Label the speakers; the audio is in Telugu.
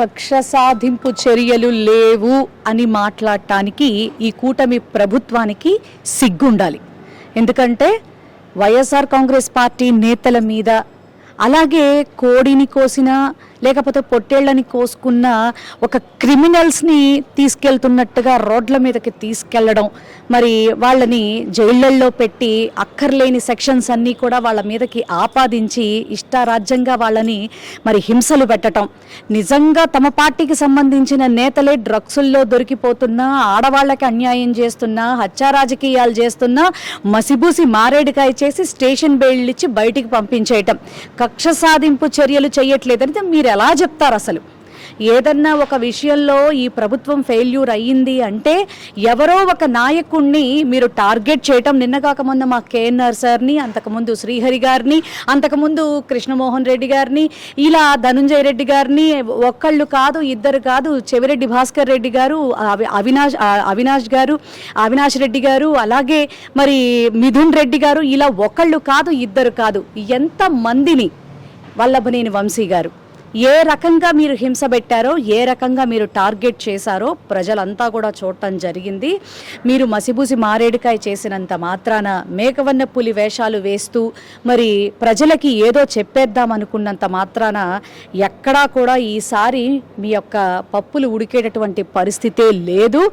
Speaker 1: కక్ష సాధింపు చర్యలు లేవు అని మాట్లాడటానికి ఈ కూటమి ప్రభుత్వానికి సిగ్గుండాలి. ఎందుకంటే వైఎస్ఆర్ కాంగ్రెస్ పార్టీ నేతల మీద, అలాగే కోడిని కోసిన లేకపోతే పొట్టేళ్లని కోసుకున్న ఒక క్రిమినల్స్ని తీసుకెళ్తున్నట్టుగా రోడ్ల మీదకి తీసుకెళ్లడం, మరి వాళ్ళని జైళ్ళల్లో పెట్టి అక్కర్లేని సెక్షన్స్ అన్నీ కూడా వాళ్ళ మీదకి ఆపాదించి ఇష్టారాజ్యంగా వాళ్ళని మరి హింసలు పెట్టడం, నిజంగా తమ పార్టీకి సంబంధించిన నేతలే డ్రగ్సుల్లో దొరికిపోతున్నా, ఆడవాళ్ళకి అన్యాయం చేస్తున్నా, హత్యా రాజకీయాలు చేస్తున్నా మసిబూసి మారేడుకాయ చేసి స్టేషన్ బెయిల్ ఇచ్చి బయటికి పంపించేయటం, కక్ష సాధింపు చర్యలు చేయట్లేదని మీరు ఎలా చెప్తారు? అసలు ఏదన్నా ఒక విషయంలో ఈ ప్రభుత్వం ఫెయిల్యూర్ అయ్యింది అంటే ఎవరో ఒక నాయకుడిని మీరు టార్గెట్ చేయటం. నిన్న కాకముందు మా కేఎన్ఆర్ సార్ని, అంతకుముందు శ్రీహరి గారిని, అంతకుముందు కృష్ణమోహన్ రెడ్డి గారిని, ఇలా ధనుంజయ రెడ్డి గారిని, ఒక్కళ్ళు కాదు ఇద్దరు కాదు, చెవిరెడ్డి భాస్కర్ రెడ్డి గారు, అవినాష్ రెడ్డి గారు, అలాగే మరి మిథున్ రెడ్డి గారు, ఇలా ఒకళ్ళు కాదు ఇద్దరు కాదు, ఎంతమందిని వల్లభనేని వంశీ గారు ఏ రకంగా మీరు హింస పెట్టారో, ఏ రకంగా మీరు టార్గెట్ చేశారో ప్రజలంతా కూడా చూడటం జరిగింది. మీరు మసిబూసి మారేడుకాయ చేసినంత మాత్రాన, మేకవన్న పులి వేషాలు వేస్తూ మరి ప్రజలకి ఏదో చెప్పేద్దాం అనుకున్నంత మాత్రాన ఎక్కడా కూడా ఈసారి మీ యొక్క పప్పులు ఉడికేటటువంటి పరిస్థితే లేదు.